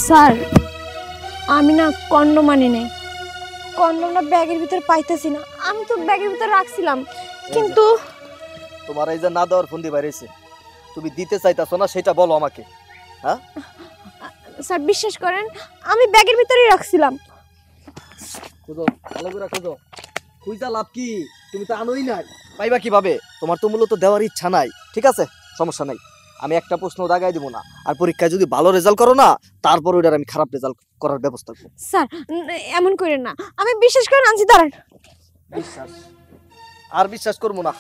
Sir আমি না condom আনি নাই, কন্ডমটা ব্যাগের ভিতর পাইতেছি না, আমি তো ব্যাগের ভিতর রাখছিলাম কিন্তু তোমার এই যে না দেওয়ার ফন্দি বাইরেছে, তুমি দিতে চাইতাছো না সেটা বলো আমাকে। হ্যাঁ স্যার বিশ্বাস করেন আমি ব্যাগের ভিতরেই রাখছিলাম। খুঁজো, ভালো করে খুঁজো। খুঁজা লাভ কি? তুমি তো আনোই নাই, পাইবা কিভাবে? তোমার তো মূলত দেওয়ার ইচ্ছা নাই। ঠিক আছে, সমস্যা নাই, আমি একটা প্রশ্ন দাগাই দিব না, আর পরীক্ষায় যদি ভালো রেজাল্ট করো না তারপর ওইটার আমি খারাপ রেজাল্ট করার ব্যবস্থা করব। স্যার এমন করেন না, আমি বিশ্বাস করে আনছি। দাঁড়ান। বিশ্বাস আর বিশ্বাস করবো না,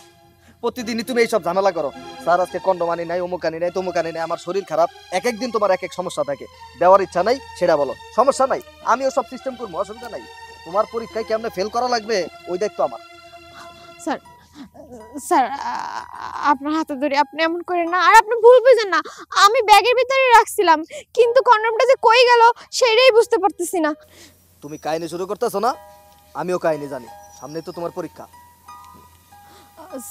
প্রতিদিনই তুমি এইসব ঝামেলা করো। স্যার আজকে কন্ডম আনি নাই, অমুক আনি নাই, তমুক আনি নাই, আমার শরীর খারাপ, এক একদিন তোমার এক এক সমস্যা থাকে, দেওয়ার ইচ্ছা নাই সেটা বলো, সমস্যা নাই, আমিও সব সিস্টেম করবো, অসুবিধা নাই। তোমার পরীক্ষায় কেমনে ফেল করা লাগবে ওই দায়িত্ব আমার। স্যার স্যার আপনার হাতে ধরে, আপনি এমন করেন না, আর আপনি ভুল বুঝেন না, আমি ব্যাগের ভিতরে রাখছিলাম কিন্তু কন্ডমটা যে কই গেল সেটাই বুঝতে পারতেছি না। তুমি কাহিনী শুরু করতেছো না, আমিও কাহিনী জানি, সামনে তো তোমার পরীক্ষা।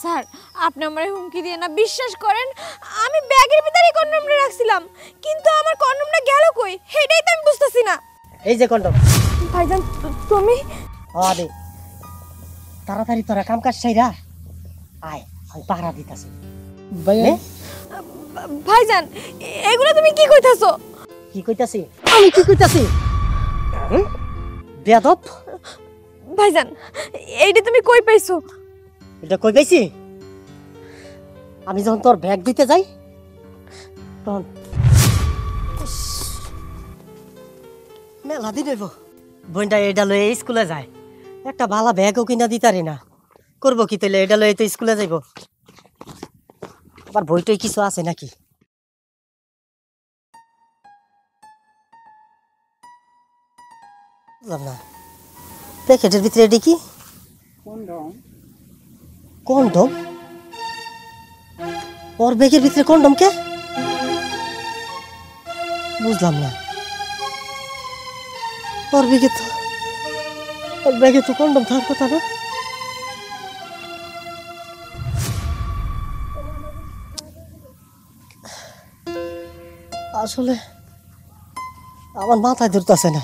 স্যার আপনি আমার হুমকি দিয়ে না, বিশ্বাস করেন আমি ব্যাগের ভিতরে কন্ডমটা রাখছিলাম কিন্তু আমার কন্ডমটা গেল কই সেটাই তো আমি বুঝতেছি না। এই যে কন্ডম। ভাইজান তুমি আরে তাড়াতাড়ি তোরা কাম কাজ সাইরা আয়, আমি পাহারা দিতাছি। ভাইজান এগুলো তুমি কি কইতাছো? কি কইতাছি? আমি কি কইতাছি? বেয়াদব। ভাইজান এইটা তুমি কই পাইছো? এটা কই পাইছি? আমি যখন তোর ব্যাগ দিতে যাই তখন মেলা দিন হইব বোনটা এটা লয়ে স্কুলে যায়, একটা ভালো ব্যাগও কিনা দিতারি না, করবো কি তাইলে? এটা লয়ে তো স্কুলে যাইব, আবার বইটই কিছু আছে নাকি? বুঝলাম না, প্যাকেটের ভিতরে এটি কি? কন্ডম। কন্ডম? ওর ব্যাগের ভিতরে কন্ডম কে? বুঝলাম না, ওর ব্যাগে তো কন্ডম থাকার কথা না। আসলে আমার মাথায় ধরতেছে না,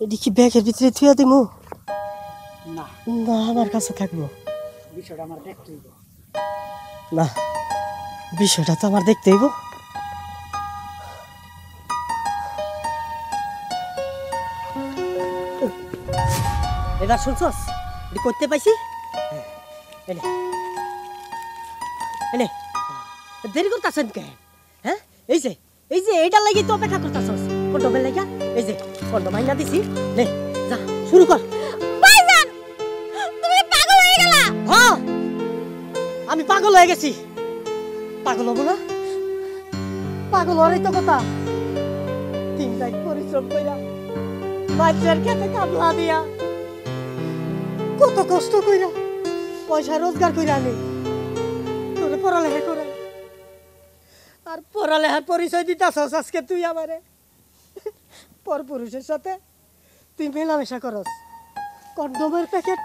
এটি কি ব্যাগের ভিতরে থুয়া দিমু? না না, আমার কাছে থাকবো। বিষয়টা আমার দেখতে হইব। না, বিষয়টা তো আমার দেখতে হইব। এবার শুনছস এটি করতে পাইছি? এনে এনে দেরি করতেছেন কে? হ্যাঁ এই যে এইটার লাগি তো অপেক্ষা করতেছস, কন্ডমের লাগা। এই যে কন্ডম আইনা দিছি, নে যা শুরু কর। ভাইজান তুমি পাগল হয়ে গেলা? হ্যাঁ আমি পাগল হয়ে গেছি। পাগল হবো না? পাগল হওয়ারই তো কথা। দিন রাত পরিশ্রম কইরা বাচ্চার খেতে কামলা দিয়া কত কষ্ট কইরা পয়সা রোজগার কইরা আনি তোরে পড়ালেখা করাই, আর পড়ালেখার পরিচয় দিতাছস আজকে তুই আমারে পর পুরুষের সাথে তুই মেলামেশা করস। কন্ডমের প্যাকেট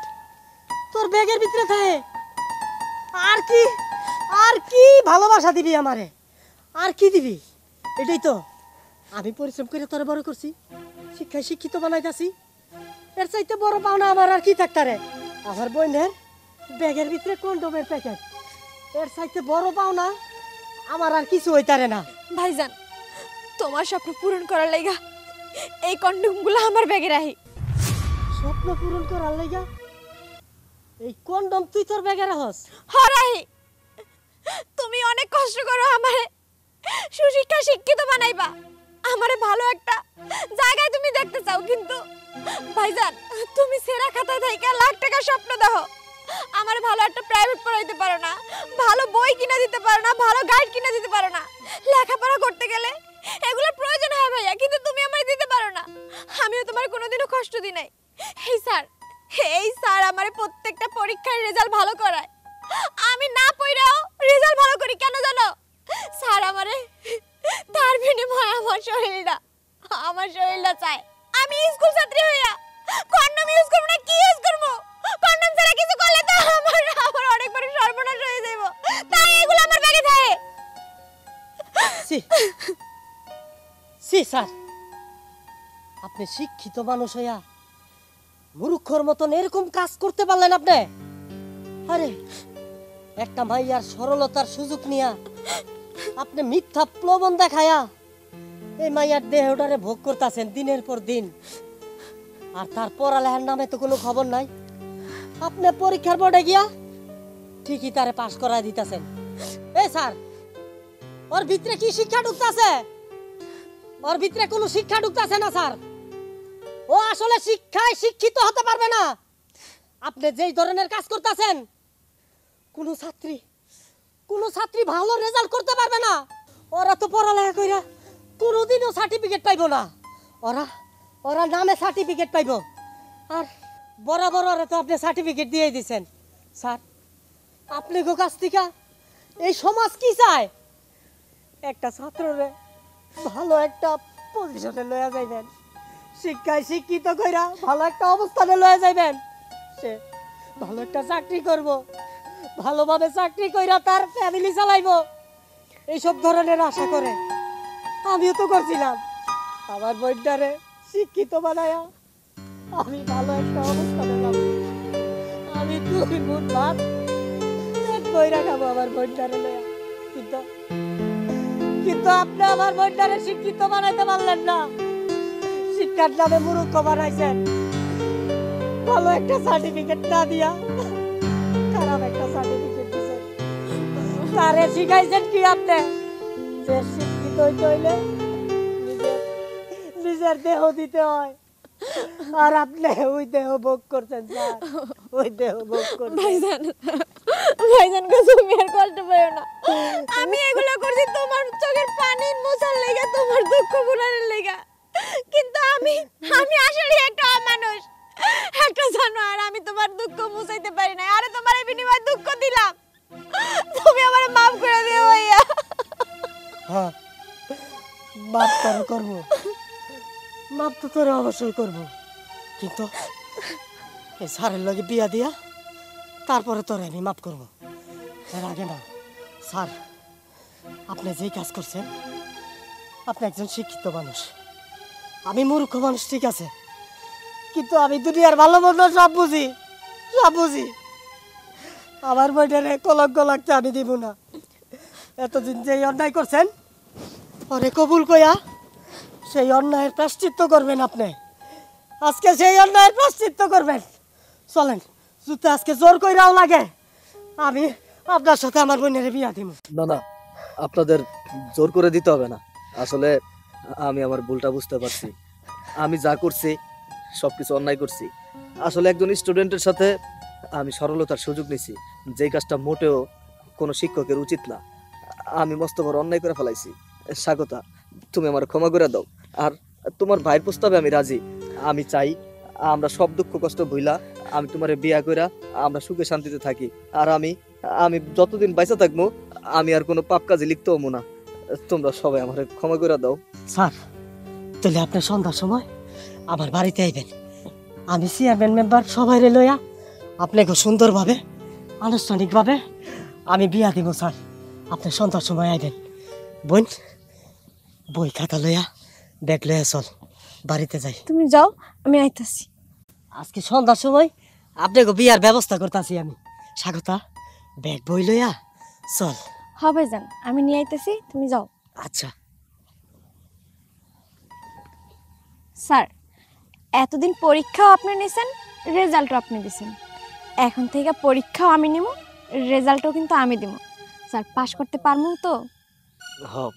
তোর ব্যাগের ভিতরে থাকে। আর কি ভালোবাসা দিবি আমারে? আর কি দিবি? এটাই তো আমি পরিশ্রম করে তোরে বড় করছি, শিক্ষায় শিক্ষিত বানাইতাছি, এর চাইতে বড় পাওনা আমার আর কি থাকতারে? আমার বোনের ব্যাগের ভিতরে কন্ডমের প্যাকেট, এর চাইতে বড় পাওনা আমার আর কিছু হইতারে না। ভাইজান তোমার স্বপ্ন পূরণ করার লাগা এই কন্ডমগুলো আমার ব্যাগে রাখি। স্বপ্ন পূরণ করার লাগা এই কন্ডম তুই তোর ব্যাগে রাখস? হরাহি তুমি অনেক কষ্ট করো আমারে সুশিক্ষা শিক্ষিত বানাইবা, আমারে ভালো একটা জায়গায় তুমি দেখতে চাও, কিন্তু ভাইজান তুমি সেরা খাতায় থাইকা লাখ টাকা স্বপ্ন দেখো, আমার ভালো একটা প্রাইভেট পড়াইতে পারো না, ভালো বই কিনে দিতে পারো না, ভালো গাইড কিনে দিতে পারো না, লেখাপড়া করতে গেলে এগুলোর প্রয়োজন হয় ভাইয়া, কিন্তু তুমি আমারে দিতে পারো না। আমিও তোমার কোনোদিনও কষ্ট দিই নাই। এই স্যার আমারে প্রত্যেকটা পরীক্ষার রেজাল্ট ভালো করায়, আমি না পড়াও রেজাল্ট ভালো করি কেন জানো? স্যার আমারে তার বিনিময়ে আমার শরীরটা চায়। আমি স্কুল ছাত্রী হইয়া কন্ডম ইউজ করব না কি ইউজ করব? কন্ডম ছাড়া কিছু করলে তো আমার অনেক বড় সর্বনাশ হয়ে যাবে, তাই এগুলো আমার ব্যাগে থাকে। সি সি স্যার, আপনি শিক্ষিত মানুষ হইয়া মূর্খর মতন এরকম কাজ করতে পারলেন আপনি? আরে একটা মাইয়ার সরলতার সুযোগ নিয়া আপনি মিথ্যা প্রলোভন দেখায়া এই মাইয়ার দেহটারে ভোগ করতেছেন দিনের পর দিন। আর তার পড়ালেখার নামে তো কোনো খবর নাই। আপনি পরীক্ষার বোর্ডে গিয়া ঠিকই তারে পাস করায় দিতেছেন। এই স্যার, ওর ভিতরে কি শিক্ষা ঢুকতেছে? ওর ভিতরে কোনো শিক্ষা ঢুকতেছে না স্যার। ও আসলে শিক্ষায় শিক্ষিত হতে পারবে না। আপনি যেই ধরনের কাজ করতেছেন, কোনো ছাত্রী ভালো রেজাল্ট করতে পারবে না। ওরা তো পড়ালেখা কইরা কোনোদিনও সার্টিফিকেট পাইবো না। ওরা নামে সার্টিফিকেট পাইবো। আর বরাবর ওরা তো আপনি সার্টিফিকেট দিয়ে দিয়েছেন। স্যার, আপনি গো কাছ থেকে এই সমাজ কি চায়? একটা ছাত্ররে ভালো একটা পজিশনে লয়া যাইবেন, শিক্ষায় শিক্ষিত কইরা ভালো একটা অবস্থানে লয়া যাইবেন, সে ভালো একটা চাকরি করব, ভালোভাবে চাকরি কইরা তার ফ্যামিলি চালাইবো, এইসব ধরনের আশা করে আমিও তো করছিলাম। আমার বইটারে শিক্ষিত বানায়া আমি ভালো একটা অবস্থানে যাবো। আমি 2 মুঠ ভাত পেট বইরা খাবো আমার বইটারে লয়া। কিন্তু আপনি আমার বইটারে শিক্ষিত বানাইতে পারলেন না। শিক্ষার নামে মূর্খ বানাইছেন। ভালো একটা সার্টিফিকেট না দিয়া খারাপ একটা সার্টিফিকেট দিয়েছেন। তারে শিখাইছেন কি আপনি? যে শিক্ষিত হইতে হইলে নিজের দেহ দিতে হয়। আর আপনি ওই দেহ ভোগ করছেন স্যার, ওই দেহ ভোগ করছেন। ভাইজান গো, তুমি আর কষ্ট পেও না। আমি এগুলো করছি তোমার চোখের পানি মোছার লেগে, তোমার দুঃখ ভুলানোর লেগে। কিন্তু আমি আসলে একটা অমানুষ, একটা জানোয়ার। আমি তোমার দুঃখ মুছাইতে পারি না। আরে তোমার বিনিময়ে দুঃখ দিলাম, তুমি আমারে মাফ করে দিও ভাইয়া। হ্যাঁ, মাফ তো করবো, মাফ তো তোরে অবশ্যই করবো। কিন্তু এই স্যারের লগে বিয়া দিয়া তারপরে তোরে আমি মাফ করবো, এর আগে না। স্যার, আপনি যেই কাজ করছেন, আপনি একজন শিক্ষিত মানুষ, আমি মূর্খ মানুষ, ঠিক আছে, কিন্তু আমি দুনিয়ার ভালো মন্দ সব বুঝি। আমার বইটারে কলঙ্ক লাগতে আমি দিব না। এতদিন যেই অন্যায় করছেন, ওরে কবুল কইয়া সেই অন্যায়ের প্রায়শ্চিত্ত করবেন আপনি। আজকে সেই অন্যায়ের প্রায়শ্চিত্ত করবেন। চলেন, যদি আজকে জোর কইরাও লাগে, আমি আপনার সাথে আমার বোনের বিয়া দিব। না, আপনাদের জোর করে দিতে হবে না। আসলে আমি আমার ভুলটা বুঝতে পারছি। আমি যা করছি সবকিছু অন্যায় করছি। আসলে একজন স্টুডেন্টের সাথে আমি সরলতার সুযোগ নিছি, যেই কাজটা মোটেও কোনো শিক্ষকের উচিত না। আমি মস্ত বড় অন্যায় করে ফেলাইছি। স্বাগতা, তুমি আমার ক্ষমা করে দাও। আর তোমার ভাইয়ের প্রস্তাবে আমি রাজি। আমি চাই আমরা সব দুঃখ কষ্ট ভুইলা আমি তোমারে বিয়া কইরা আমরা সুখে শান্তিতে থাকি। আর আমি যতদিন বাইসা থাকবো আমি আর কোনো পাপ কাজে লিখতে হবো না। তোমরা সবাই আমার ক্ষমা করে দাও। স্যার, তাহলে আপনি সন্ধ্যার সময় আমার বাড়িতে আইবেন। আমি চেয়ারম্যান মেম্বার সবাই লইয়া আপনাকে সুন্দরভাবে আনুষ্ঠানিকভাবে আমি বিয়া দিব। স্যার, আপনি সন্ধ্যার সময় আইবেন। বোন, বই খাতা লইয়া ব্যাগ লইয়া চল, বাড়িতে যাই। তুমি যাও, আমি আইতাছি। আজকে সন্ধ্যার সময় আপনাকে বিয়ার ব্যবস্থা করতেছি আমি। স্বাগতা, ব্যাগ বই লইয়া চল। হ্যাঁ ভাইজান, আমি নিয়ে আইতাছি, তুমি যাও। আচ্ছা। স্যার, এতদিন পরীক্ষাও আপনি নিয়েছেন, রেজাল্টও আপনি দিয়েছেন। এখন থেকে পরীক্ষাও আমি নিব, রেজাল্টও কিন্তু আমি দিব। স্যার, পাশ করতে পারবো তো? হ্যাঁ,